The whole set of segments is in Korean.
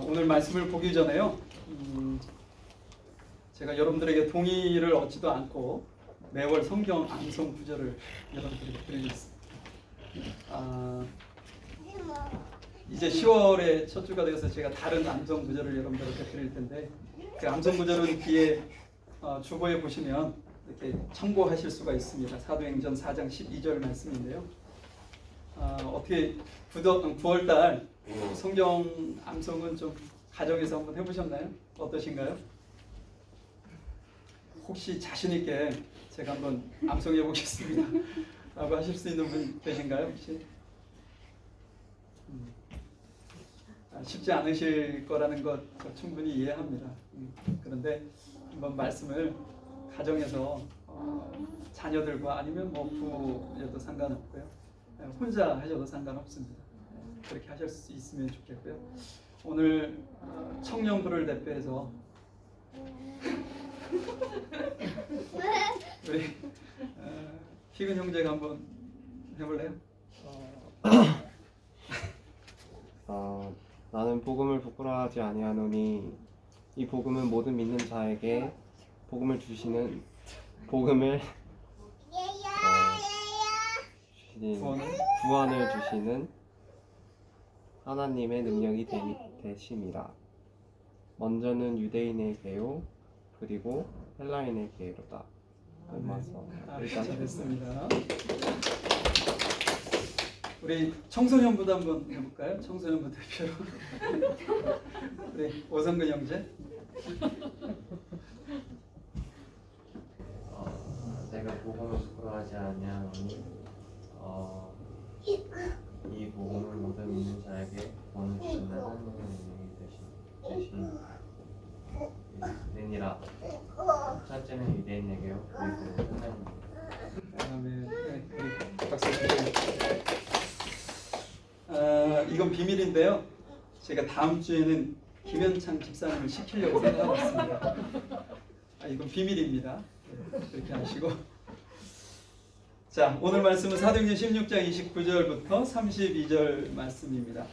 오늘 말씀을 보기 전에요. 제가 여러분들에게 동의를 얻지도 않고 매월 성경 암송 구절을 여러분들에게 드리겠습니다. 이제 10월에 첫 주가 되어서 제가 다른 암송 구절을 여러분들에게 드릴 텐데 그 암송 구절은 뒤에 주보에 보시면 이렇게 참고하실 수가 있습니다. 사도행전 4장 12절 말씀인데요. 어떻게 9월달 성경 암송은 좀 가정에서 한번 해보셨나요? 어떠신가요? 혹시 자신 있게 제가 한번 암송해 보겠습니다 라고 하실 수 있는 분 계신가요? 혹시? 쉽지 않으실 거라는 것 충분히 이해합니다. 그런데 한번 말씀을 가정에서 자녀들과 아니면 뭐 부모여도 상관없고요. 혼자 하셔도 상관없습니다. 그렇게 하실 수 있으면 좋겠고요. 오늘 청년부를 대표해서 우리 희근 형제가 한번 해볼래요? 나는 복음을 부끄러워하지 아니하노니 이 복음은 모든 믿는 자에게 복음을 주시는 구원을 주시는 하나님의 능력이 되심이라. 먼저는 유대인에게요 그리고 헬라인에게로다. 잘했습니다. 우리 청소년부도 한번 해볼까요? 청소년부 대표로 우리 오성근 형제. 내가 복음을 부끄러워하지 아니하노니 이 복음을 모든 믿는 자에게 구원을 주시는 하나님의 능력이 되시니라. 첫째는 유대인에게요 그리고 하나님에게. 박수 주세요. 이건 비밀인데요. 제가 다음 주에는 김현창 집사님을 시키려고 생각하고 있습니다. 이건 비밀입니다. 그렇게 하시고. 자, 오늘 말씀은 사도행전 16장 29절부터 32절 말씀입니다.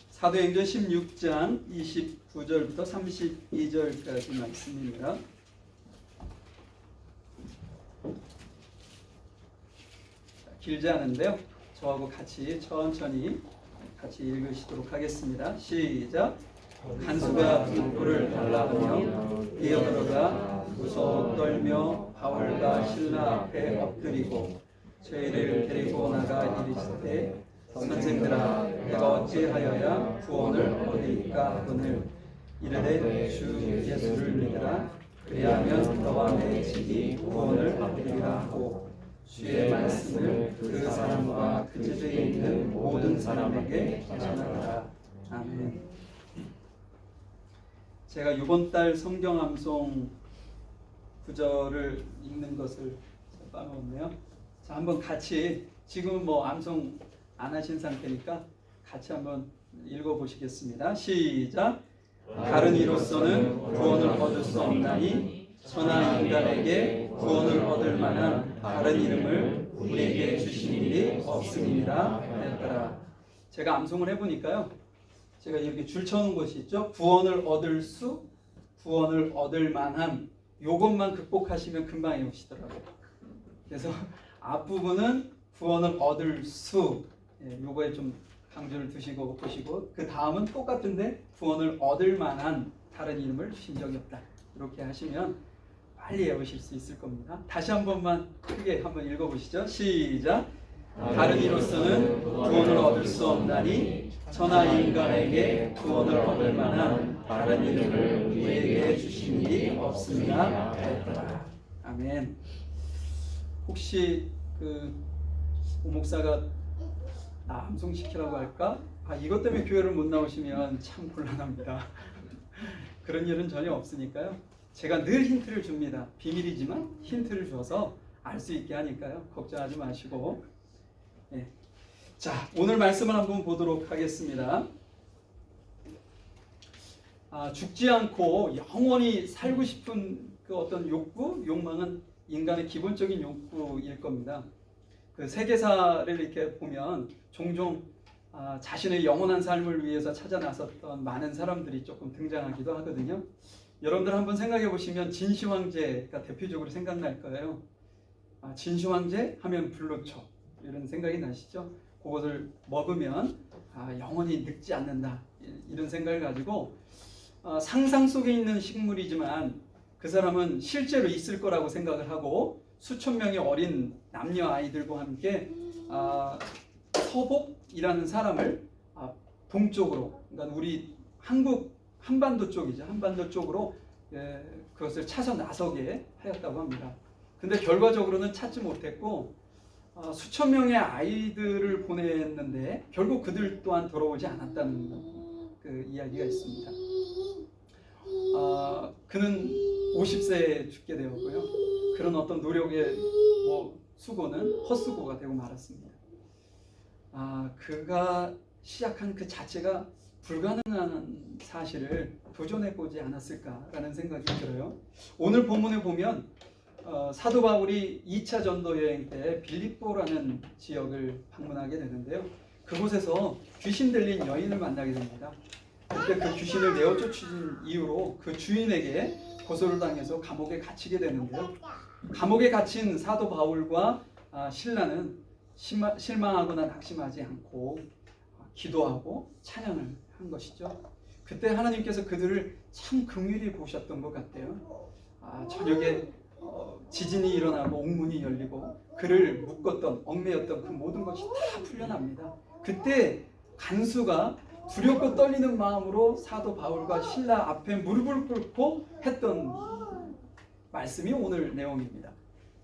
사도행전 16장 29절부터 32절까지 말씀입니다. 길지 않은데요. 저하고 같이 천천히 같이 읽으시도록 하겠습니다. 시작. 간수가 등불을 달라 하며 뛰어들어가 무서워 떨며 바울과 실라 앞에 엎드리고 저희를 데리고 나가 이르시되 선생들아 내가 어찌하여야 구원을 얻으리까 하거늘 이르되 주 예수를 믿으라 그리하면 너와 내 집이 구원을 얻으리라 하고 주의 말씀을 그 사람과 그 집에 있는 모든 사람에게 전하라. 아멘. 제가 이번 달 성경 암송 구절을 읽는 것을 빠놓았네요. 자, 한번 같이 지금은 뭐 암송 안 하신 상태니까 같이 한번 읽어보시겠습니다. 시작. 다른 이로서는 구원을 얻을 수 없나니 천하 인간에게 구원을 얻을 만한 다른 이름을 우리에게 주신 일이 없음이라 하였더라. 제가 암송을 해보니까요. 제가 이렇게 줄 쳐놓은 것이 있죠. 구원을 얻을 수, 구원을 얻을 만한 요것만 극복하시면 금방 외우시더라고요. 그래서 앞부분은 구원을 얻을 수 요거에 좀 강조를 두시고 보시고 그 다음은 똑같은데 구원을 얻을 만한 다른 이름을 주신 적이 없다. 이렇게 하시면 빨리 외우실 수 있을 겁니다. 다시 한 번만 크게 한번 읽어보시죠. 시작. 다른 이로서는 구원을 얻을 수 없나니 천하 인간에게 구원을 얻을 만한 다른 이름을 우리에게 주신 일이 없습니다. 아멘. 혹시 오 목사가 암송시키라고 할까? 이것 때문에 교회를 못 나오시면 참 곤란합니다. 그런 일은 전혀 없으니까요. 제가 늘 힌트를 줍니다. 비밀이지만 힌트를 줘서 알 수 있게 하니까요. 걱정하지 마시고. 자, 오늘 말씀을 한번 보도록 하겠습니다. 죽지 않고 영원히 살고 싶은 그 어떤 욕구, 욕망은 인간의 기본적인 욕구일 겁니다. 그 세계사를 이렇게 보면 종종 자신의 영원한 삶을 위해서 찾아 나섰던 많은 사람들이 조금 등장하기도 하거든요. 여러분들 한번 생각해 보시면 진시황제가 대표적으로 생각날 거예요. 진시황제 하면 불로초 이런 생각이 나시죠? 그것을 먹으면 영원히 늙지 않는다 이런 생각을 가지고 상상 속에 있는 식물이지만 그 사람은 실제로 있을 거라고 생각을 하고 수천 명의 어린 남녀 아이들과 함께 서복이라는 사람을 동쪽으로, 그러니까 우리 한국 한반도 쪽이죠. 한반도 쪽으로 그것을 찾아 나서게 하였다고 합니다. 근데 결과적으로는 찾지 못했고 수천 명의 아이들을 보냈는데 결국 그들 또한 돌아오지 않았다는 그 이야기가 있습니다. 그는 50세에 죽게 되었고요. 그런 어떤 노력의 수고는 헛수고가 되고 말았습니다. 그가 시작한 그 자체가 불가능한 사실을 도전해보지 않았을까라는 생각이 들어요. 오늘 본문에 보면 사도 바울이 2차 전도 여행 때 빌립보라는 지역을 방문하게 되는데요. 그곳에서 귀신 들린 여인을 만나게 됩니다. 그때 그 귀신을 내어 쫓은 이유로 그 주인에게 고소를 당해서 감옥에 갇히게 되는데요. 감옥에 갇힌 사도 바울과 신라는 실망하거나 낙심하지 않고 기도하고 찬양을 한 것이죠. 그때 하나님께서 그들을 참 긍휼히 보셨던 것 같아요. 저녁에 지진이 일어나고 옥문이 열리고 그를 묶었던 얽매였던 그 모든 것이 다 풀려납니다. 그때 간수가 두렵고 떨리는 마음으로 사도 바울과 신라 앞에 무릎을 꿇고 했던 말씀이 오늘 내용입니다.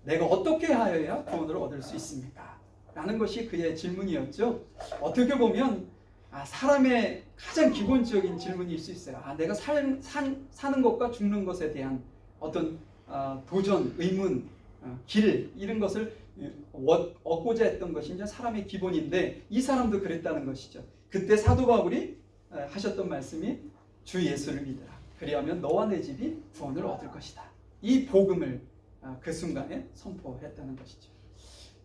내가 어떻게 하여야 구원을 얻을 수 있습니까? 라는 것이 그의 질문이었죠. 어떻게 보면 사람의 가장 기본적인 질문일 수 있어요. 내가 사는 것과 죽는 것에 대한 어떤 도전, 의문, 길 이런 것을 얻고자 했던 것이 이제 사람의 기본인데 이 사람도 그랬다는 것이죠. 그때 사도 바울이 하셨던 말씀이 주 예수를 믿으라. 그리하면 너와 내 집이 구원을 얻을 것이다. 이 복음을 그 순간에 선포했다는 것이죠.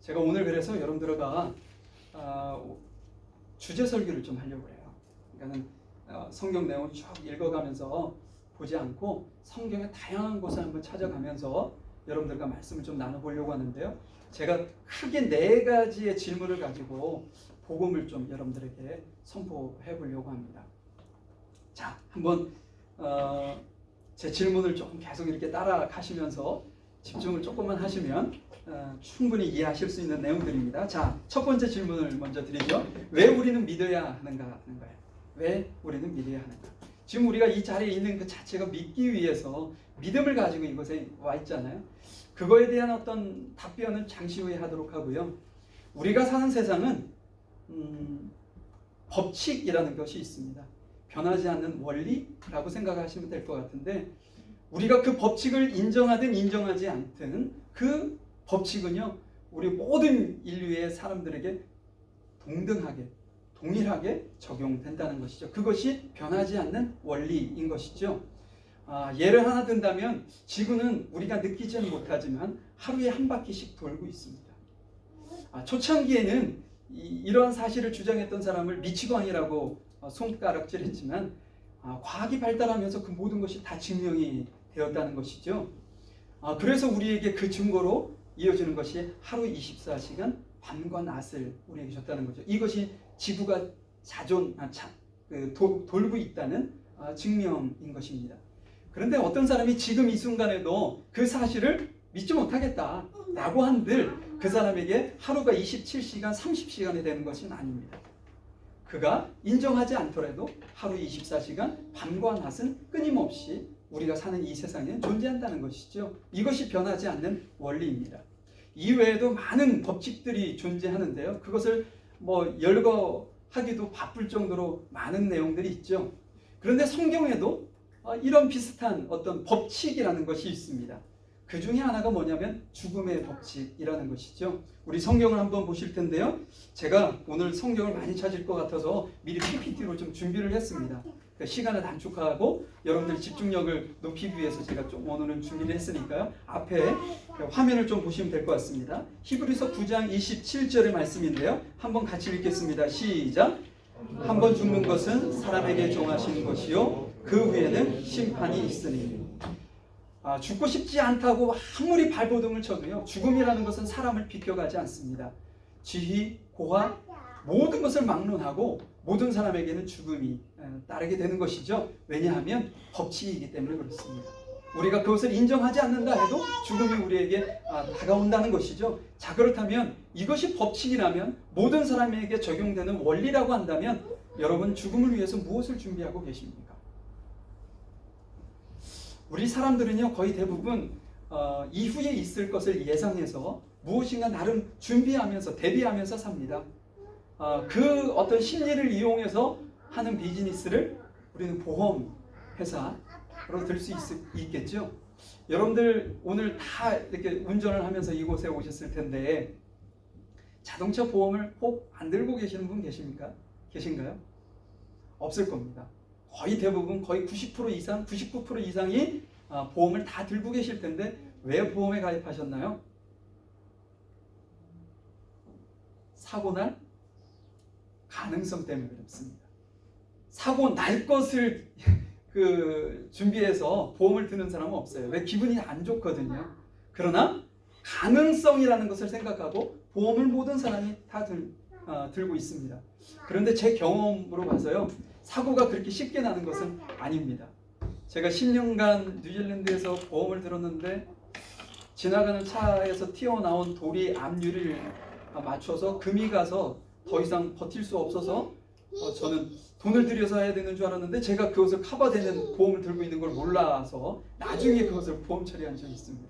제가 오늘 그래서 여러분들과 주제 설교를 좀 하려고 해요. 그러니까는 성경 내용을 쭉 읽어가면서 보지 않고 성경의 다양한 곳을 한번 찾아가면서 여러분들과 말씀을 좀 나눠보려고 하는데요. 제가 크게 4가지의 질문을 가지고 복음을 좀 여러분들에게 선포해 보려고 합니다. 자, 한번 제 질문을 조금 계속 이렇게 따라가시면서 집중을 조금만 하시면 충분히 이해하실 수 있는 내용들입니다. 자, 첫 번째 질문을 먼저 드리죠. 왜 우리는 믿어야 하는가 하는 거예요. 왜 우리는 믿어야 하는가? 지금 우리가 이 자리에 있는 그 자체가 믿기 위해서 믿음을 가지고 이곳에 와 있잖아요. 그거에 대한 어떤 답변은 잠시 후에 하도록 하고요. 우리가 사는 세상은 법칙이라는 것이 있습니다. 변하지 않는 원리라고 생각하시면 될 것 같은데 우리가 그 법칙을 인정하든 인정하지 않든 그 법칙은요 우리 모든 인류의 사람들에게 동등하게 동일하게 적용된다는 것이죠. 그것이 변하지 않는 원리인 것이죠. 예를 하나 든다면 지구는 우리가 느끼지는 못하지만 하루에 한 바퀴씩 돌고 있습니다. 초창기에는 이러한 사실을 주장했던 사람을 미치광이라고 손가락질했지만 과학이 발달하면서 그 모든 것이 다 증명이 되었다는 것이죠. 그래서 우리에게 그 증거로 이어지는 것이 하루 24시간 밤과 낮을 우리에게 줬다는 거죠. 이것이 지구가 돌고 있다는 증명인 것입니다. 그런데 어떤 사람이 지금 이 순간에도 그 사실을 믿지 못하겠다라고 한들 그 사람에게 하루가 27시간, 30시간이 되는 것은 아닙니다. 그가 인정하지 않더라도 하루 24시간, 밤과 낮은 끊임없이 우리가 사는 이 세상에 존재한다는 것이죠. 이것이 변하지 않는 원리입니다. 이외에도 많은 법칙들이 존재하는데요. 그것을 열거하기도 바쁠 정도로 많은 내용들이 있죠. 그런데 성경에도 이런 비슷한 어떤 법칙이라는 것이 있습니다. 그 중에 하나가 뭐냐면 죽음의 법칙이라는 것이죠. 우리 성경을 한번 보실 텐데요. 제가 오늘 성경을 많이 찾을 것 같아서 미리 PPT로 좀 준비를 했습니다. 그 시간을 단축하고 여러분들 집중력을 높이기 위해서 제가 좀 오늘은 준비를 했으니까요. 앞에 화면을 좀 보시면 될 것 같습니다. 히브리서 9장 27절의 말씀인데요. 한번 같이 읽겠습니다. 시작. 한 번 죽는 것은 사람에게 정하신 것이요 그 후에는 심판이 있으니. 죽고 싶지 않다고 아무리 발버둥을 쳐도요, 죽음이라는 것은 사람을 비껴가지 않습니다. 지희, 고화, 모든 것을 막론하고 모든 사람에게는 죽음이 따르게 되는 것이죠. 왜냐하면 법칙이기 때문에 그렇습니다. 우리가 그것을 인정하지 않는다 해도 죽음이 우리에게 다가온다는 것이죠. 자, 그렇다면 이것이 법칙이라면, 모든 사람에게 적용되는 원리라고 한다면 여러분 죽음을 위해서 무엇을 준비하고 계십니까? 우리 사람들은요, 거의 대부분 이후에 있을 것을 예상해서 무엇인가 나름 준비하면서 대비하면서 삽니다. 그 어떤 심리를 이용해서 하는 비즈니스를 우리는 보험 회사로 들 수 있겠죠. 여러분들 오늘 다 이렇게 운전을 하면서 이곳에 오셨을 텐데 자동차 보험을 꼭 안 들고 계시는 분 계십니까? 계신가요? 없을 겁니다. 거의 대부분 거의 90% 이상, 99% 이상이 보험을 다 들고 계실 텐데 왜 보험에 가입하셨나요? 사고 날 가능성 때문에 그렇습니다. 사고 날 것을 준비해서 보험을 드는 사람은 없어요. 왜? 기분이 안 좋거든요. 그러나 가능성이라는 것을 생각하고 보험을 모든 사람이 다 들고 있습니다. 그런데 제 경험으로 봐서요, 사고가 그렇게 쉽게 나는 것은 아닙니다. 제가 10년간 뉴질랜드에서 보험을 들었는데 지나가는 차에서 튀어나온 돌이 앞유리를 맞춰서 금이 가서 더 이상 버틸 수 없어서 저는 돈을 들여서 해야 되는 줄 알았는데 제가 그것을 커버되는 보험을 들고 있는 걸 몰라서 나중에 그것을 보험 처리한 적이 있습니다.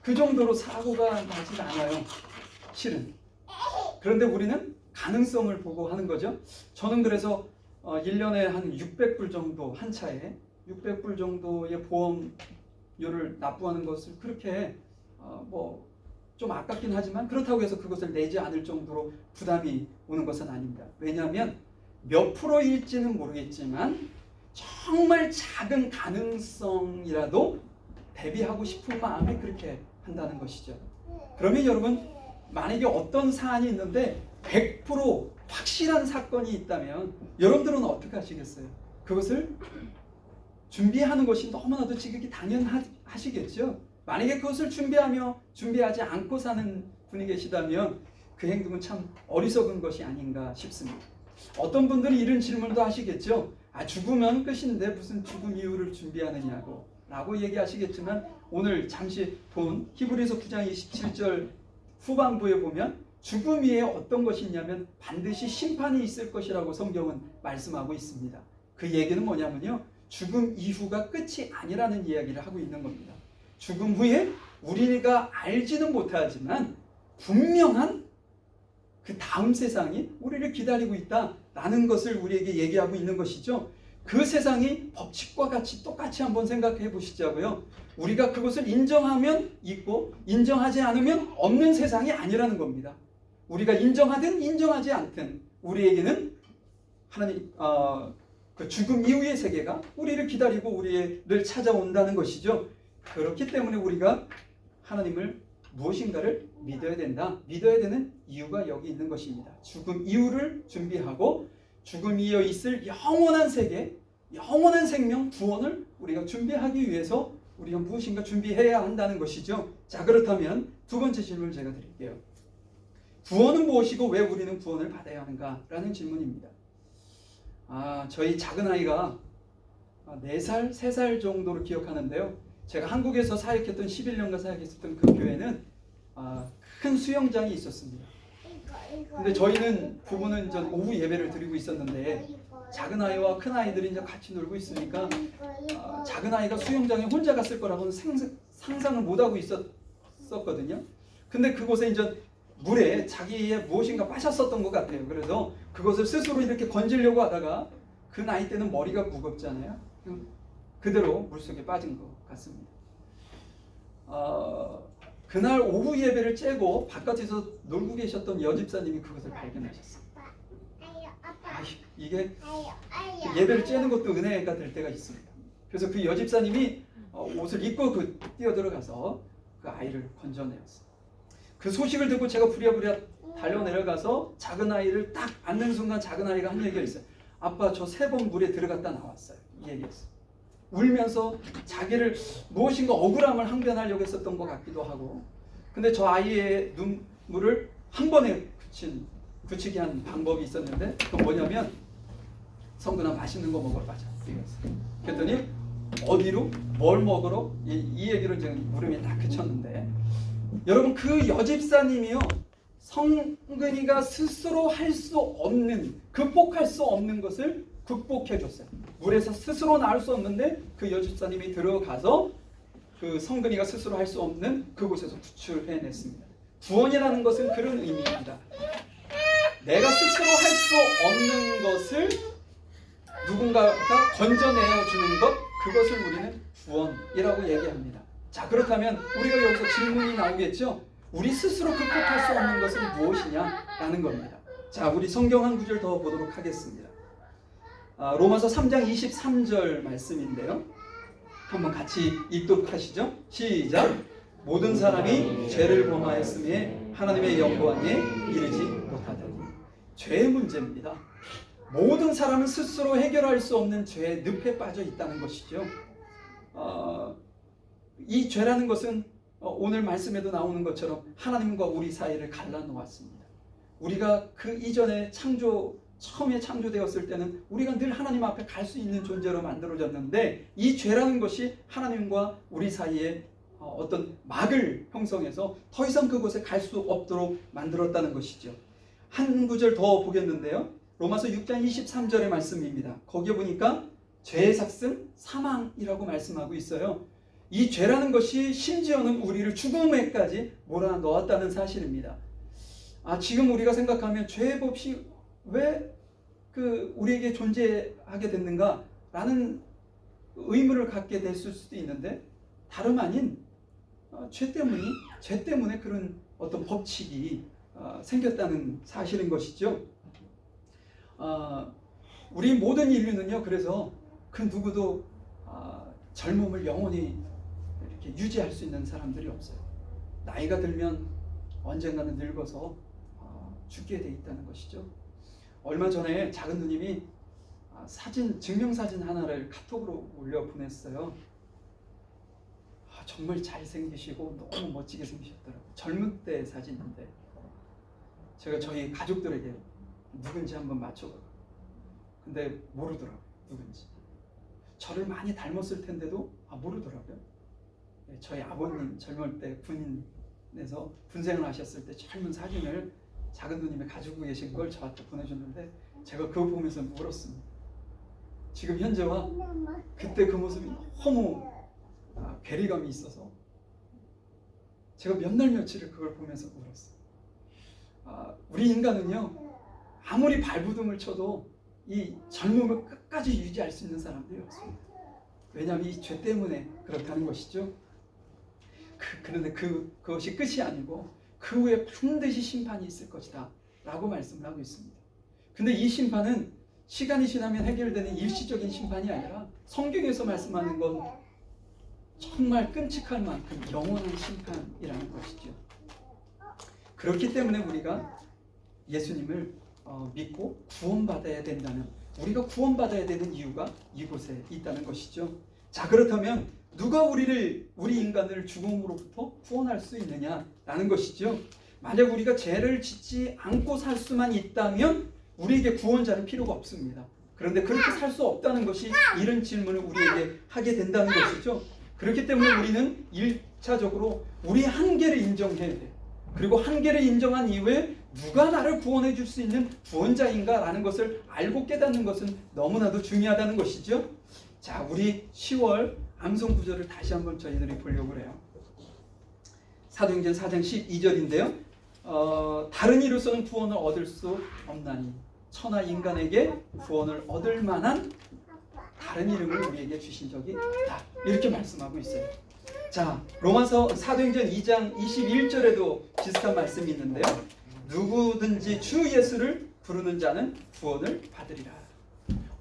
그 정도로 사고가 나진 않아요, 실은. 그런데 우리는 가능성을 보고 하는 거죠. 저는 그래서 1년에 한 600불 정도, 한 차에 600불 정도의 보험료를 납부하는 것을 그렇게 좀 아깝긴 하지만 그렇다고 해서 그것을 내지 않을 정도로 부담이 오는 것은 아닙니다. 왜냐하면 몇 프로일지는 모르겠지만 정말 작은 가능성이라도 대비하고 싶은 마음에 그렇게 한다는 것이죠. 그러면 여러분, 만약에 어떤 사안이 있는데 100% 확실한 사건이 있다면 여러분들은 어떻게 하시겠어요? 그것을 준비하는 것이 너무나도 지극히 당연하시겠죠? 만약에 그것을 준비하지 않고 사는 분이 계시다면 그 행동은 참 어리석은 것이 아닌가 싶습니다. 어떤 분들은 이런 질문도 하시겠죠. 죽으면 끝인데 무슨 죽음 이후를 준비하느냐고 라고 얘기하시겠지만, 오늘 잠시 본 히브리서 9장 27절 후반부에 보면 죽음 위에 어떤 것이 있냐면 반드시 심판이 있을 것이라고 성경은 말씀하고 있습니다. 그 얘기는 뭐냐면요, 죽음 이후가 끝이 아니라는 이야기를 하고 있는 겁니다. 죽음 후에 우리가 알지는 못하지만 분명한 그 다음 세상이 우리를 기다리고 있다라는 것을 우리에게 얘기하고 있는 것이죠. 그 세상이 법칙과 같이 똑같이 한번 생각해 보시자고요. 우리가 그것을 인정하면 있고 인정하지 않으면 없는 세상이 아니라는 겁니다. 우리가 인정하든 인정하지 않든 우리에게는 하나님 그 죽음 이후의 세계가 우리를 기다리고 우리를 찾아온다는 것이죠. 그렇기 때문에 우리가 하나님을 무엇인가를 믿어야 된다. 믿어야 되는 이유가 여기 있는 것입니다. 죽음 이후를 준비하고 죽음 이후에 있을 영원한 세계, 영원한 생명, 구원을 우리가 준비하기 위해서 우리가 무엇인가 준비해야 한다는 것이죠. 자, 그렇다면 두 번째 질문을 제가 드릴게요. 구원은 무엇이고 왜 우리는 구원을 받아야 하는가? 라는 질문입니다. 저희 작은 아이가 4살, 3살 정도로 기억하는데요. 제가 한국에서 사역했던 11년간 사역했었던 그 교회는 큰 수영장이 있었습니다. 근데 저희는 부부는 오후 예배를 드리고 있었는데 작은 아이와 큰 아이들이 이제 같이 놀고 있으니까 작은 아이가 수영장에 혼자 갔을 거라고는 상상을 못하고 있었거든요. 근데 그곳에 이제 물에 자기의 무엇인가 빠졌었던 것 같아요. 그래서 그것을 스스로 이렇게 건지려고 하다가 그 나이 때는 머리가 무겁잖아요. 그대로 물속에 빠진 것 같습니다. 그날 오후 예배를 째고 바깥에서 놀고 계셨던 여집사님이 그것을 발견하셨어요. 이게 예배를 째는 것도 은혜가 될 때가 있습니다. 그래서 그 여집사님이 옷을 입고 뛰어들어가서 그 아이를 건져내었어요. 그 소식을 듣고 제가 부랴부랴 달려내려가서 작은 아이를 딱 안는 순간 작은 아이가 한 얘기가 있어요. 아빠, 저 3번 물에 들어갔다 나왔어요. 이 얘기였어요. 울면서 자기를 무엇인가 억울함을 항변하려고 했었던 것 같기도 하고, 근데 저 아이의 눈물을 한 번에 그치게 한 방법이 있었는데, 그건 뭐냐면 성근아 맛있는 거 먹으러 가자 이거였어요. 그랬더니 어디로? 뭘 먹으러? 이 얘기를 지금 물음에 딱 그쳤는데, 여러분 그 여집사님이요, 성근이가 스스로 할 수 없는, 극복할 수 없는 것을 극복해 줬어요. 물에서 스스로 나올 수 없는데 그 여집사님이 들어가서 그 성근이가 스스로 할 수 없는 그곳에서 구출해냈습니다. 구원이라는 것은 그런 의미입니다. 내가 스스로 할 수 없는 것을 누군가가 건져내어 주는 것, 그것을 우리는 구원이라고 얘기합니다. 자, 그렇다면 우리가 여기서 질문이 나오겠죠? 우리 스스로 극복할 수 없는 것은 무엇이냐라는 겁니다. 자, 우리 성경 한 구절 더 보도록 하겠습니다. 로마서 3장 23절 말씀인데요. 한번 같이 읽도록 하시죠. 시작. 모든 사람이 죄를 범하였음에 하나님의 영광에 이르지 못하더니. 죄의 문제입니다. 모든 사람은 스스로 해결할 수 없는 죄의 늪에 빠져 있다는 것이죠. 이 죄라는 것은 오늘 말씀에도 나오는 것처럼 하나님과 우리 사이를 갈라놓았습니다. 우리가 그 이전에 처음에 창조되었을 때는 우리가 늘 하나님 앞에 갈 수 있는 존재로 만들어졌는데, 이 죄라는 것이 하나님과 우리 사이에 어떤 막을 형성해서 더 이상 그곳에 갈 수 없도록 만들었다는 것이죠. 한 구절 더 보겠는데요. 로마서 6장 23절의 말씀입니다. 거기에 보니까 죄의 삭은 사망이라고 말씀하고 있어요. 이 죄라는 것이 심지어는 우리를 죽음에까지 몰아넣었다는 사실입니다. 지금 우리가 생각하면 죄의 법이 왜 우리에게 존재하게 됐는가 라는 의문을 갖게 됐을 수도 있는데, 다름 아닌 죄 때문에 그런 어떤 법칙이 생겼다는 사실인 것이죠. 우리 모든 인류는요, 그래서 그 누구도 젊음을 영원히 이렇게 유지할 수 있는 사람들이 없어요. 나이가 들면 언젠가는 늙어서 죽게 돼 있다는 것이죠. 얼마 전에 작은 누님이 증명사진 하나를 카톡으로 올려 보냈어요. 정말 잘생기시고 너무 멋지게 생기셨더라고요. 젊은 때 사진인데, 제가 저희 가족들에게 누군지 한번 맞춰봐요. 근데 모르더라고요, 누군지. 저를 많이 닮았을 텐데도 모르더라고요. 저희 아버님 젊을 때 군인에서 군생을 하셨을 때 젊은 사진을 작은 누님이 가지고 계신 걸 저한테 보내줬는데, 제가 그거 보면서 울었습니다. 지금 현재와 그때 그 모습이 너무 괴리감이 있어서 제가 몇 날 며칠을 그걸 보면서 울었어요. 우리 인간은요, 아무리 발부둥을 쳐도 이 젊음을 끝까지 유지할 수 있는 사람들이 없습니다. 왜냐하면 이 죄 때문에 그렇다는 것이죠. 그런데 그것이 끝이 아니고 그 후에 반드시 심판이 있을 것이다 라고 말씀을 하고 있습니다. 근데 이 심판은 시간이 지나면 해결되는 일시적인 심판이 아니라 성경에서 말씀하는 건 정말 끔찍할 만큼 영원한 심판이라는 것이죠. 그렇기 때문에 우리가 예수님을 믿고 구원받아야 된다는, 우리가 구원받아야 되는 이유가 이곳에 있다는 것이죠. 자, 그렇다면 누가 우리 인간을 죽음으로부터 구원할 수 있느냐라는 것이죠. 만약 우리가 죄를 짓지 않고 살 수만 있다면 우리에게 구원자는 필요가 없습니다. 그런데 그렇게 살 수 없다는 것이 이런 질문을 우리에게 하게 된다는 것이죠. 그렇기 때문에 우리는 1차적으로 우리 한계를 인정해야 돼요. 그리고 한계를 인정한 이후에 누가 나를 구원해 줄 수 있는 구원자인가라는 것을 알고 깨닫는 것은 너무나도 중요하다는 것이죠. 자, 우리 10월 암송 구절을 다시 한번 저희들이 보려고 해요. 사도행전 4장 12절인데요. 다른 이로서는 구원을 얻을 수 없나니 천하 인간에게 구원을 얻을 만한 다른 이름을 우리에게 주신 적이 없다. 이렇게 말씀하고 있어요. 자, 로마서 사도행전 2장 21절에도 비슷한 말씀이 있는데요. 누구든지 주 예수를 부르는 자는 구원을 받으리라.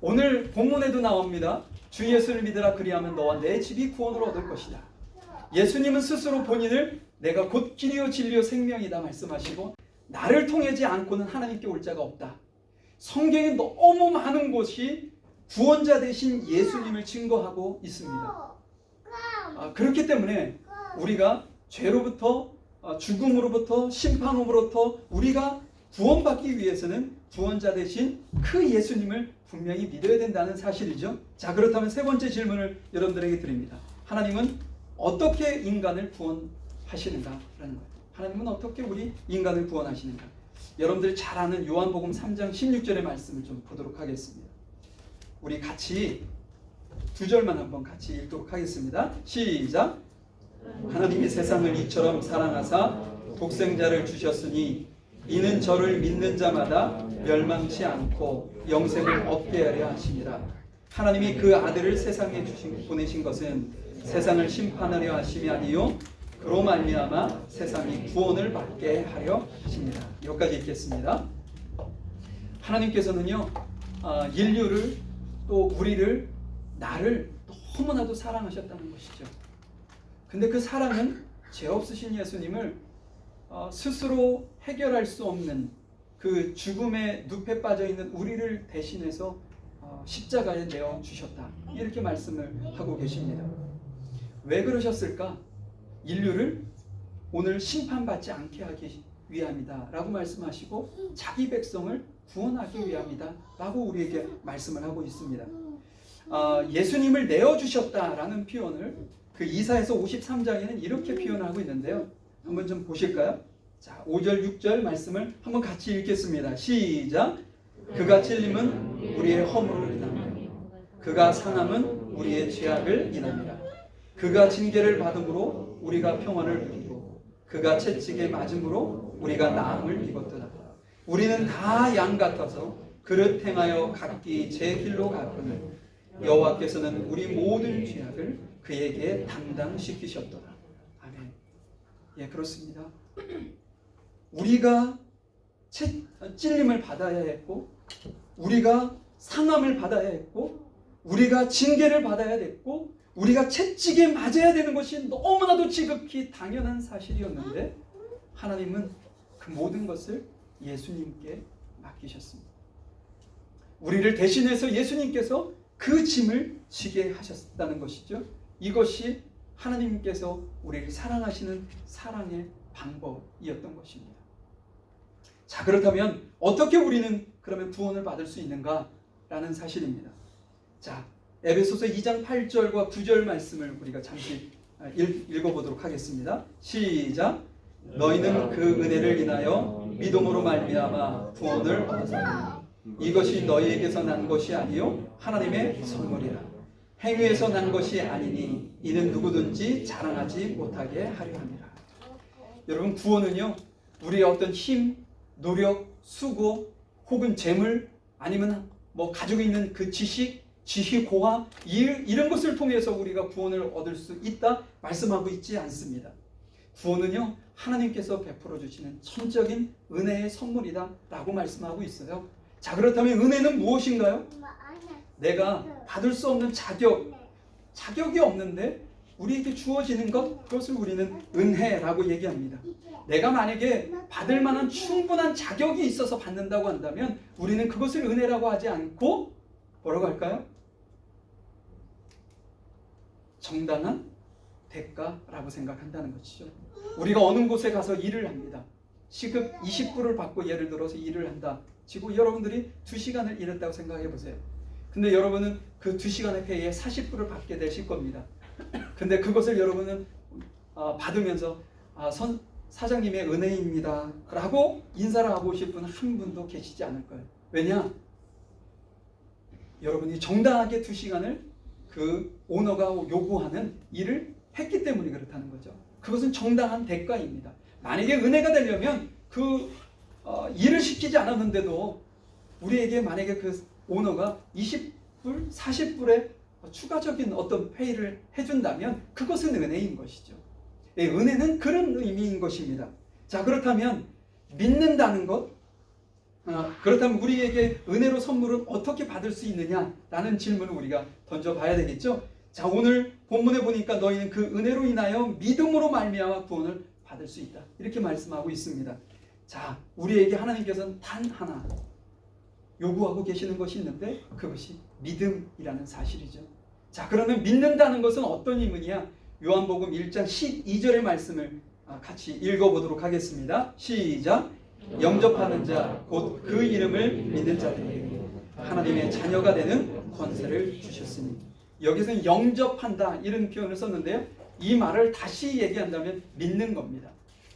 오늘 본문에도 나옵니다. 주 예수를 믿으라 그리하면 너와 내 집이 구원을 얻을 것이다. 예수님은 스스로 본인을 내가 곧 길이요 진리요 생명이다 말씀하시고 나를 통하지 않고는 하나님께 올 자가 없다. 성경에 너무 많은 곳이 구원자 되신 예수님을 증거하고 있습니다. 그렇기 때문에 우리가 죄로부터 죽음으로부터 심판으로부터 우리가 구원받기 위해서는 구원자 되신 그 예수님을 분명히 믿어야 된다는 사실이죠. 자, 그렇다면 세 번째 질문을 여러분들에게 드립니다. 하나님은 어떻게 인간을 구원하시는가라는 거예요. 하나님은 어떻게 우리 인간을 구원하시는가? 여러분들이 잘 아는 요한복음 3장 16절의 말씀을 좀 보도록 하겠습니다. 우리 같이 두 절만 한번 같이 읽도록 하겠습니다. 시작. 하나님이 세상을 이처럼 사랑하사 독생자를 주셨으니 이는 저를 믿는 자마다 멸망치 않고 영생을 얻게 하려 하심이라. 하나님이 그 아들을 세상에 보내신 것은 세상을 심판하려 하심이 아니요 그로 말미암아 세상이 구원을 받게 하려 하십니다. 여기까지 읽겠습니다. 하나님께서는요 인류를 또 우리를 나를 너무나도 사랑하셨다는 것이죠. 근데 그 사랑은 죄 없으신 예수님을 스스로 해결할 수 없는 그 죽음의 늪에 빠져 있는 우리를 대신해서 십자가에 내어 주셨다. 이렇게 말씀을 하고 계십니다. 왜 그러셨을까? 인류를 오늘 심판받지 않게 하기 위함이다 라고 말씀하시고 자기 백성을 구원하기 위함이다 라고 우리에게 말씀을 하고 있습니다. 예수님을 내어주셨다라는 표현을 그 이사야서 53장에는 이렇게 표현하고 있는데요. 한번 좀 보실까요? 자, 5절 6절 말씀을 한번 같이 읽겠습니다. 시작. 그가 찔림은 우리의 허물을 인하며 그가 상함은 우리의 죄악을 인하니라. 그가 징계를 받음으로 우리가 평안을 누리고 그가 채찍에 맞음으로 우리가 나음을 입었도다. 우리는 다 양 같아서 그릇 행하여 각기 제 길로 갔거늘 여호와께서는 우리 모든 죄악을 그에게 담당시키셨도다. 아멘. 예, 그렇습니다. 우리가 찔림을 받아야 했고 우리가 상함을 받아야 했고 우리가 징계를 받아야 됐고 우리가 채찍에 맞아야 되는 것이 너무나도 지극히 당연한 사실이었는데 하나님은 그 모든 것을 예수님께 맡기셨습니다. 우리를 대신해서 예수님께서 그 짐을 지게 하셨다는 것이죠. 이것이 하나님께서 우리를 사랑하시는 사랑의 방법이었던 것입니다. 자, 그렇다면 어떻게 우리는 그러면 구원을 받을 수 있는가라는 사실입니다. 자, 에베소서 2장 8절과 9절 말씀을 우리가 잠시 읽어보도록 하겠습니다. 시작. 너희는 그 은혜를 인하여 믿음으로 말미암아 구원을 얻었으니 이것이 너희에게서 난 것이 아니요 하나님의 선물이라. 행위에서 난 것이 아니니 이는 누구든지 자랑하지 못하게 하려 함이라. 여러분, 구원은요 우리의 어떤 힘, 노력, 수고 혹은 재물 아니면 뭐 가지고 있는 그 지식, 지희, 고화 이런 것을 통해서 우리가 구원을 얻을 수 있다 말씀하고 있지 않습니다. 구원은요 하나님께서 베풀어 주시는 천적인 은혜의 선물이다 라고 말씀하고 있어요. 자, 그렇다면 은혜는 무엇인가요? 내가 받을 수 없는 자격이 없는데 우리에게 주어지는 것, 그것을 우리는 은혜라고 얘기합니다. 내가 만약에 받을 만한 충분한 자격이 있어서 받는다고 한다면 우리는 그것을 은혜라고 하지 않고 뭐라고 할까요? 정당한 대가라고 생각한다는 것이죠. 우리가 어느 곳에 가서 일을 합니다. 시급 20불을 받고 예를 들어서 일을 한다 치고 여러분들이 2시간을 일했다고 생각해 보세요. 근데 여러분은 그 2시간의 페이에 40불을 받게 되실 겁니다. 근데 그것을 여러분은 받으면서 사장님의 은혜입니다 라고 인사를 하고 오실 분 한 분도 계시지 않을 거예요. 왜냐? 여러분이 정당하게 2시간을 그 오너가 요구하는 일을 했기 때문에 그렇다는 거죠. 그것은 정당한 대가입니다. 만약에 은혜가 되려면 그 일을 시키지 않았는데도 우리에게 만약에 그 오너가 20불, 40불의 추가적인 어떤 페이를 해준다면 그것은 은혜인 것이죠. 예, 은혜는 그런 의미인 것입니다. 자, 그렇다면 믿는다는 것, 그렇다면 우리에게 은혜로 선물은 어떻게 받을 수 있느냐라는 질문을 우리가 던져봐야 되겠죠. 자, 오늘 본문에 보니까 너희는 그 은혜로 인하여 믿음으로 말미암아 구원을 받을 수 있다, 이렇게 말씀하고 있습니다. 자, 우리에게 하나님께서는 단 하나 요구하고 계시는 것이 있는데 그것이 믿음이라는 사실이죠. 자, 그러면 믿는다는 것은 어떤 의미냐? 요한복음 1장 12절의 말씀을 같이 읽어보도록 하겠습니다. 시작. 영접하는 자 곧 그 이름을 믿는 자들에게 하나님의 자녀가 되는 권세를 주셨으니, 여기서는 영접한다 이런 표현을 썼는데요, 이 말을 다시 얘기한다면 믿는 겁니다.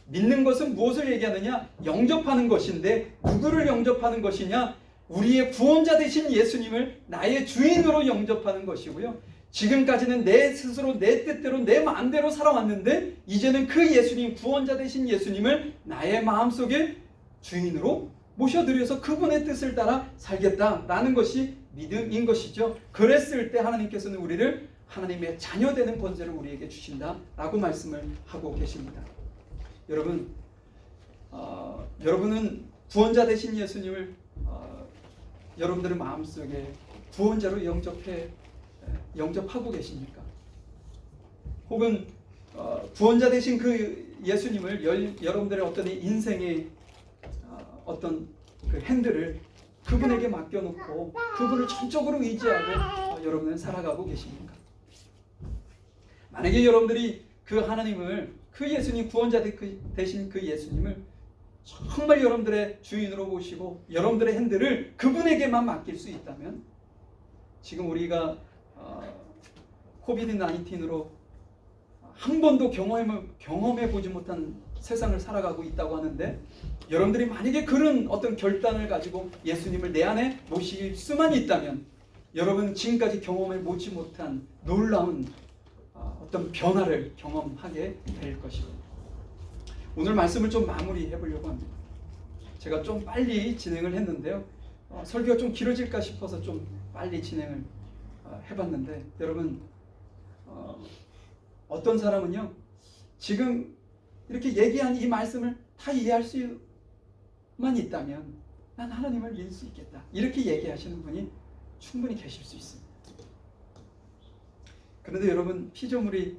믿는 것은 무엇을 얘기하느냐? 영접하는 것인데 누구를 영접하는 것이냐? 우리의 구원자 되신 예수님을 나의 주인으로 영접하는 것이고요, 지금까지는 내 스스로 내 뜻대로 내 마음대로 살아왔는데 이제는 그 예수님, 구원자 되신 예수님을 나의 마음속에 주인으로 모셔드려서 그분의 뜻을 따라 살겠다라는 것이 믿음인 것이죠. 그랬을 때 하나님께서는 우리를 하나님의 자녀 되는 권세를 우리에게 주신다라고 말씀을 하고 계십니다. 여러분, 여러분은 구원자 되신 예수님을 여러분들의 마음속에 구원자로 영접하고 계십니까? 혹은 구원자 되신 그 예수님을 여러분들의 어떤 인생의 어떤 그 핸들을 그분에게 맡겨놓고 그분을 전적으로 의지하고 여러분은 살아가고 계십니까? 만약에 여러분들이 그 하나님을, 그 예수님, 구원자 되신 그 예수님을 정말 여러분들의 주인으로 모시고 여러분들의 핸들을 그분에게만 맡길 수 있다면, 지금 우리가 코비드-19으로 한 번도 경험해 보지 못한 세상을 살아가고 있다고 하는데, 여러분들이 만약에 그런 어떤 결단을 가지고 예수님을 내 안에 모실 수만 있다면 여러분 지금까지 경험해 보지 못한 놀라운 어떤 변화를 경험하게 될 것이고, 오늘 말씀을 좀 마무리해 보려고 합니다. 제가 좀 빨리 진행을 했는데요, 설교가 좀 길어질까 싶어서 좀 빨리 진행을 해봤는데, 여러분, 어떤 사람은요 지금 이렇게 얘기한 이 말씀을 다 이해할 수만 있다면 난 하나님을 믿을 수 있겠다, 이렇게 얘기하시는 분이 충분히 계실 수 있습니다. 그런데 여러분, 피조물이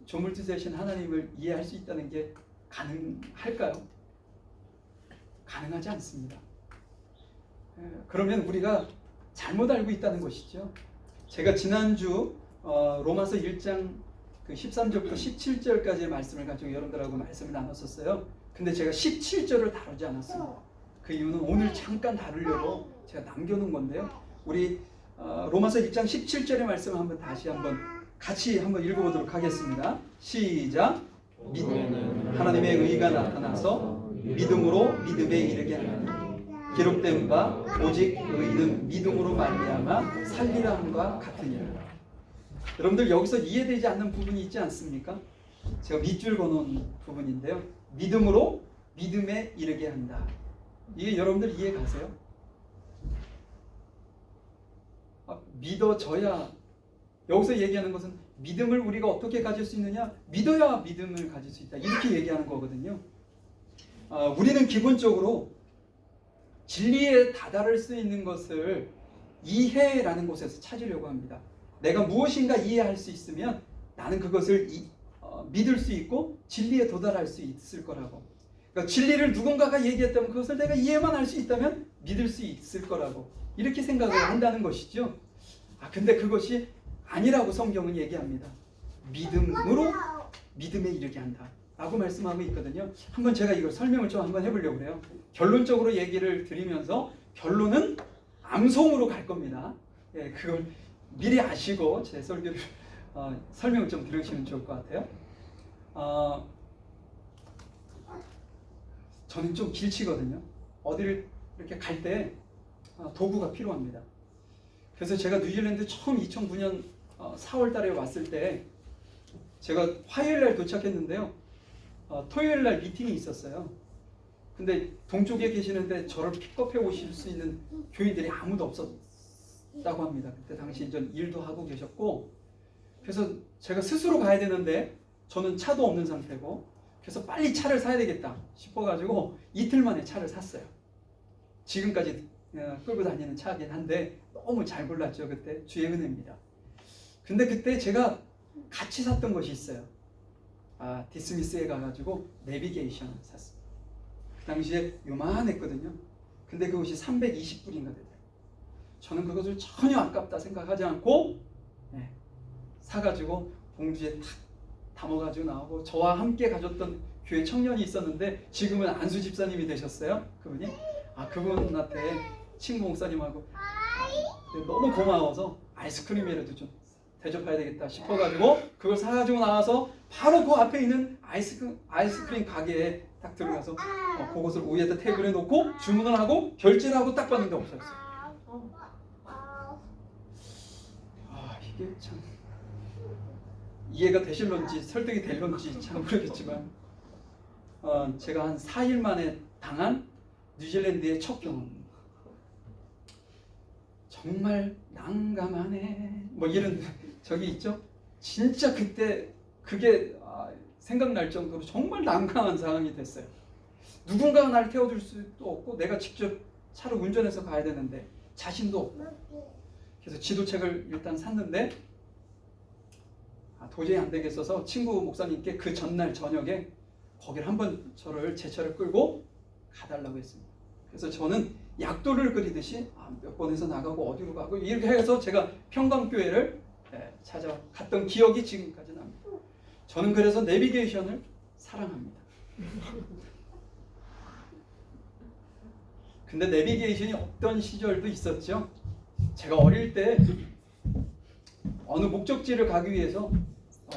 조물주제하신 하나님을 이해할 수 있다는 게 가능할까요? 가능하지 않습니다. 그러면 우리가 잘못 알고 있다는 것이죠. 제가 지난주 로마서 1장 그 13절부터 17절까지의 말씀을 가지고 여러분들하고 말씀을 나눴었어요. 근데 제가 17절을 다루지 않았습니다. 그 이유는 오늘 잠깐 다루려고 제가 남겨놓은 건데요, 우리 로마서 1장 17절의 말씀을 같이 한번 읽어보도록 하겠습니다. 시작. 하나님의 의가 나타나서 믿음으로 믿음에 이르게 하나니 기록된 바 오직 의인은 믿음으로 말미암아 살리라 함과 같으니라. 여러분들, 여기서 이해되지 않는 부분이 있지 않습니까? 제가 밑줄 그어놓은 부분인데요, 믿음으로 믿음에 이르게 한다. 이게 여러분들 이해 가세요? 믿어져야, 여기서 얘기하는 것은 믿음을 우리가 어떻게 가질 수 있느냐? 믿어야 믿음을 가질 수 있다, 이렇게 얘기하는 거거든요. 우리는 기본적으로 진리에 다다를 수 있는 것을 이해라는 곳에서 찾으려고 합니다. 내가 무엇인가 이해할 수 있으면 나는 그것을 믿을 수 있고 진리에 도달할 수 있을 거라고. 그러니까 진리를 누군가가 얘기했다면 그것을 내가 이해만 할 수 있다면 믿을 수 있을 거라고, 이렇게 생각을 한다는 것이죠. 근데 그것이 아니라고 성경은 얘기합니다. 믿음으로 믿음에 이르게 한다 라고 말씀하고 있거든요. 한번 제가 이걸 설명을 좀 한번 해보려고 해요. 결론적으로 얘기를 드리면서 결론은 암송으로 갈 겁니다. 그걸 미리 아시고 제 설교를 설명을 좀 들으시면 좋을 것 같아요. 저는 좀 길치거든요. 어디를 이렇게 갈 때 도구가 필요합니다. 그래서 제가 뉴질랜드 처음 2009년 4월 달에 왔을 때 제가 화요일 날 도착했는데요, 토요일 날 미팅이 있었어요. 근데 동쪽에 계시는데 저를 픽업해 오실 수 있는 교인들이 아무도 없었다고 합니다. 그때 당시 전 일도 하고 계셨고, 그래서 제가 스스로 가야 되는데 저는 차도 없는 상태고, 그래서 빨리 차를 사야 되겠다 싶어가지고 이틀 만에 차를 샀어요. 지금까지 끌고 다니는 차긴 한데 너무 잘 골랐죠. 그때 주의 은혜입니다. 근데 그때 제가 같이 샀던 것이 있어요. 디스미스에 가가지고 내비게이션을 샀습니다. 그 당시에 요만했거든요. 근데 그것이 320불인가 되더라고요. 저는 그것을 전혀 아깝다 생각하지 않고 사가지고 봉지에 탁 담아가지고 나오고, 저와 함께 가졌던 교회 청년이 있었는데 지금은 안수 집사님이 되셨어요. 그분이 그분한테 친구 목사님하고 너무 고마워서 아이스크림이라도 좀 대접해야 되겠다 싶어가지고 그걸 사가지고 나와서 바로 그 앞에 있는 아이스크림 가게에 딱 들어가서 그것을 위에다 테이블에 놓고 주문을 하고 결제를 하고 딱 봤는데 없어졌어요. 이게 참 이해가 되실런지 설득이 될런지 잘 모르겠지만 제가 한 4일 만에 당한 뉴질랜드의 첫 경험. 정말 난감하네 뭐 이런 적이 있죠. 진짜 그때 그게 생각날 정도로 정말 난감한 상황이 됐어요. 누군가가 나를 태워줄 수도 없고 내가 직접 차를 운전해서 가야 되는데 자신도 없고, 그래서 지도책을 일단 샀는데 도저히 안 되겠어서 친구 목사님께 그 전날 저녁에 거기를 한번 제 차를 끌고 가달라고 했습니다. 그래서 저는 약도를 그리듯이 몇 번에서 나가고 어디로 가고 이렇게 해서 제가 평강교회를 찾아갔던 기억이 지금까지 납니다. 저는 그래서 내비게이션을 사랑합니다. 근데 내비게이션이 없던 시절도 있었죠. 제가 어릴 때 어느 목적지를 가기 위해서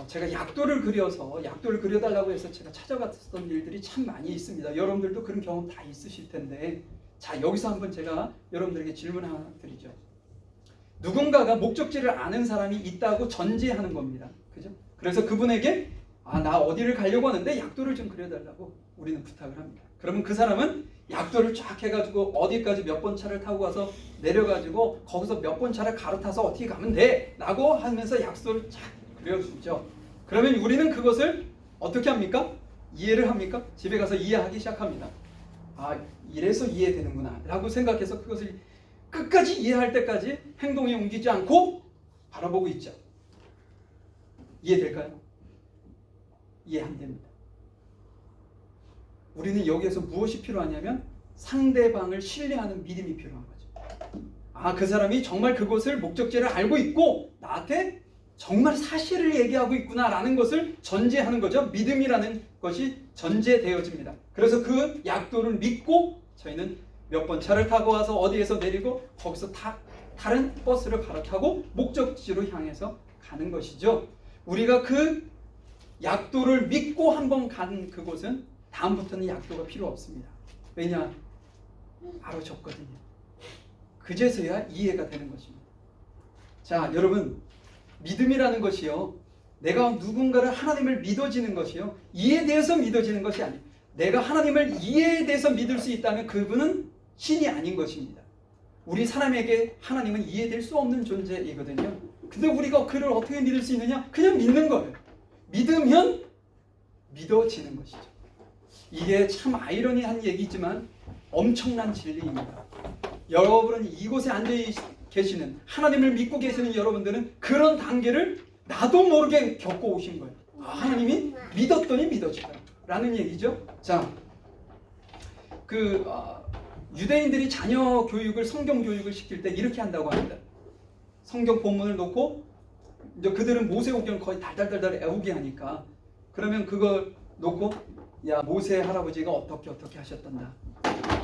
제가 약도를 그려달라고 해서 제가 찾아갔던 일들이 참 많이 있습니다. 여러분들도 그런 경험 다 있으실 텐데, 자, 여기서 한번 제가 여러분들에게 질문 하나 드리죠. 누군가가 목적지를 아는 사람이 있다고 전제하는 겁니다. 그죠? 그래서 그분에게 나 어디를 가려고 하는데 약도를 좀 그려달라고 우리는 부탁을 합니다. 그러면 그 사람은 약도를 쫙 해가지고 어디까지 몇 번 차를 타고 가서 내려가지고 거기서 몇 번 차를 갈아타서 어떻게 가면 돼 라고 하면서 약도를 쫙 그려주죠. 그러면 우리는 그것을 어떻게 합니까? 이해를 합니까? 집에 가서 이해하기 시작합니다. 이래서 이해되는구나 라고 생각해서 그것을 끝까지 이해할 때까지 행동에 옮기지 않고 바라보고 있죠. 이해될까요? 이해 안 됩니다. 우리는 여기에서 무엇이 필요하냐면 상대방을 신뢰하는 믿음이 필요한 거죠. 그 사람이 정말 그것을 목적지를 알고 있고 나한테 정말 사실을 얘기하고 있구나라는 것을 전제하는 거죠. 믿음이라는 것이 전제되어집니다. 그래서 그 약도를 믿고 저희는 몇 번 차를 타고 와서 어디에서 내리고 거기서 다른 버스를 갈아타고 목적지로 향해서 가는 것이죠. 우리가 그 약도를 믿고 한번 간 그곳은 다음부터는 약도가 필요 없습니다. 왜냐? 알아줬거든요. 그제서야 이해가 되는 것입니다. 자, 여러분, 믿음이라는 것이요, 내가 누군가를 하나님을 믿어지는 것이요, 이해에 대해서 믿어지는 것이 아니에요. 내가 하나님을 이해에 대해서 믿을 수 있다면 그분은 신이 아닌 것입니다. 우리 사람에게 하나님은 이해될 수 없는 존재이거든요. 근데 우리가 그를 어떻게 믿을 수 있느냐? 그냥 믿는 거예요. 믿으면 믿어지는 것이죠. 이게 참 아이러니한 얘기지만 엄청난 진리입니다. 여러분은 이곳에 앉아 계시는, 하나님을 믿고 계시는 여러분들은 그런 단계를 나도 모르게 겪고 오신 거예요. 하나님이 믿었더니 믿어지다 라는 얘기죠. 자, 유대인들이 자녀 교육을, 성경 교육을 시킬 때 이렇게 한다고 합니다. 성경 본문을 놓고 이제 그들은 모세오경을 거의 달달달달 외우게 하니까, 그러면 그걸 놓고 모세 할아버지가 어떻게 하셨단다.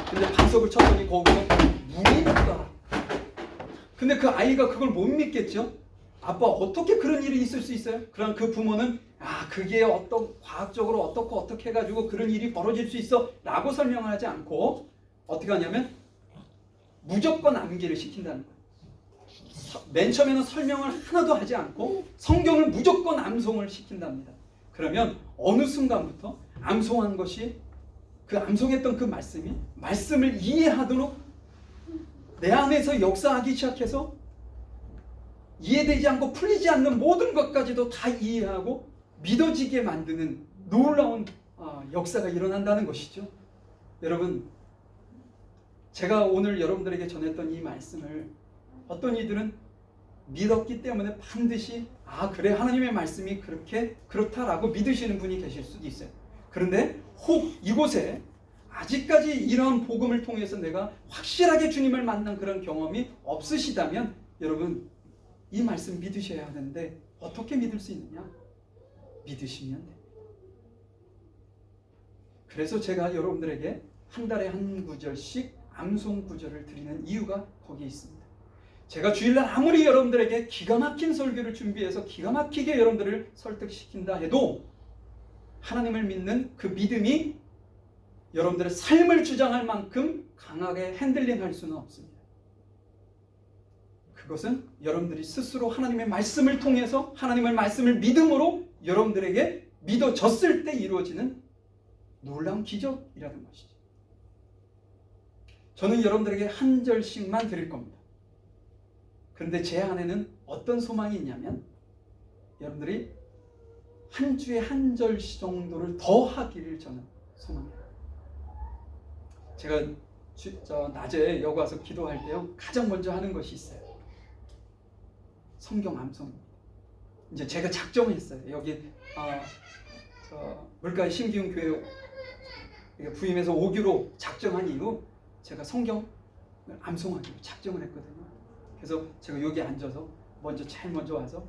근데 반석을 쳤더니 거기서 물이 났더라. 근데 그 아이가 그걸 못 믿겠죠. 아빠, 어떻게 그런 일이 있을 수 있어요? 그럼 그 부모는 그게 과학적으로 어떻게 해가지고 그런 일이 벌어질 수 있어 라고 설명을 하지 않고 어떻게 하냐면 무조건 암기를 시킨다는 거예요. 맨 처음에는 설명을 하나도 하지 않고 성경을 무조건 암송을 시킨답니다. 그러면 어느 순간부터 암송한 것이, 그 암송했던 그 말씀을 이해하도록 내 안에서 역사하기 시작해서 이해되지 않고 풀리지 않는 모든 것까지도 다 이해하고 믿어지게 만드는 놀라운 역사가 일어난다는 것이죠. 여러분, 제가 오늘 여러분들에게 전했던 이 말씀을 어떤 이들은 믿었기 때문에 반드시 그래 하나님의 말씀이 그렇다라고 믿으시는 분이 계실 수도 있어요. 그런데 혹 이곳에 아직까지 이런 복음을 통해서 내가 확실하게 주님을 만난 그런 경험이 없으시다면 여러분 이 말씀 믿으셔야 하는데 어떻게 믿을 수 있느냐? 믿으시면 돼요. 그래서 제가 여러분들에게 한 달에 한 구절씩 암송 구절을 드리는 이유가 거기에 있습니다. 제가 주일날 아무리 여러분들에게 기가 막힌 설교를 준비해서 기가 막히게 여러분들을 설득시킨다 해도 하나님을 믿는 그 믿음이 여러분들의 삶을 주장할 만큼 강하게 핸들링할 수는 없습니다. 그것은 여러분들이 스스로 하나님의 말씀을 통해서 하나님의 말씀을 믿음으로 여러분들에게 믿어졌을 때 이루어지는 놀라운 기적이라는 것이죠. 저는 여러분들에게 한 절씩만 드릴 겁니다. 그런데 제 안에는 어떤 소망이 있냐면 여러분들이 한 주에 한 절씩 정도를 더 하기를 저는 소망해요. 제가 낮에 여기 와서 기도할 때요 가장 먼저 하는 것이 있어요. 성경 암송입니다. 이제 제가 작정을 했어요. 여기 물가의 신기훈 교회 부임해서 오기로 작정한 이후 제가 성경을 암송하기로 작정을 했거든요. 그래서 제가 여기 앉아서 제일 먼저 와서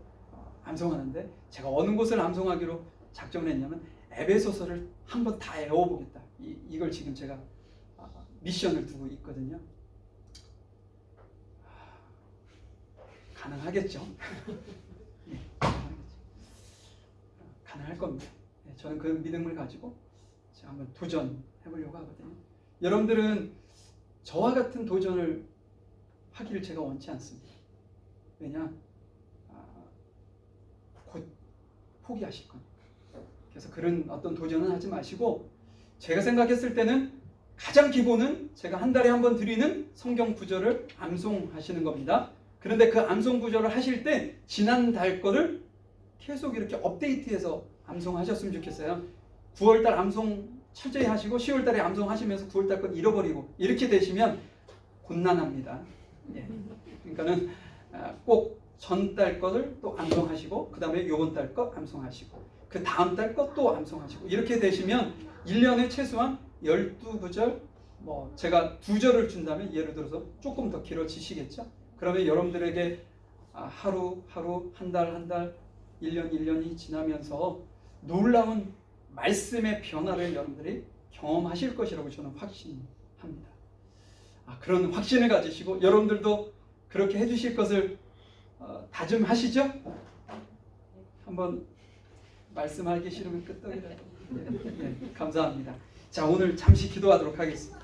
암송하는데 제가 어느 곳을 암송하기로 작정을 했냐면 에베소서를 한번 다 외워보겠다. 이걸 지금 제가 미션을 두고 있거든요. 가능하겠죠? 네, 가능할 겁니다. 네, 저는 그 믿음을 가지고 제가 한번 도전해보려고 하거든요. 여러분들은 저와 같은 도전을 하기를 제가 원치 않습니다. 왜냐? 곧 포기하실 거니까. 그래서 그런 어떤 도전은 하지 마시고 제가 생각했을 때는 가장 기본은 제가 한 달에 한 번 드리는 성경 구절을 암송하시는 겁니다. 그런데 그 암송 구절을 하실 때 지난달 거를 계속 이렇게 업데이트해서 암송하셨으면 좋겠어요. 9월달 암송 철저히 하시고 10월달에 암송하시면서 9월달 건 잃어버리고 이렇게 되시면 곤란합니다. 예. 그러니까는 꼭 전달 것을 또 암송하시고 그 다음에 요번 달 것 암송하시고 그 다음 달 것 또 암송하시고 이렇게 되시면 1년에 최소한 12구절 제가 2절을 준다면 예를 들어서 조금 더 길어지시겠죠? 그러면 여러분들에게 하루 한 달 1년 1년이 지나면서 놀라운 말씀의 변화를 여러분들이 경험하실 것이라고 저는 확신합니다. 그런 확신을 가지시고 여러분들도 그렇게 해주실 것을 다짐하시죠? 한번 말씀하기 싫으면 끄떡이라도. 예, 감사합니다. 자, 오늘 잠시 기도하도록 하겠습니다.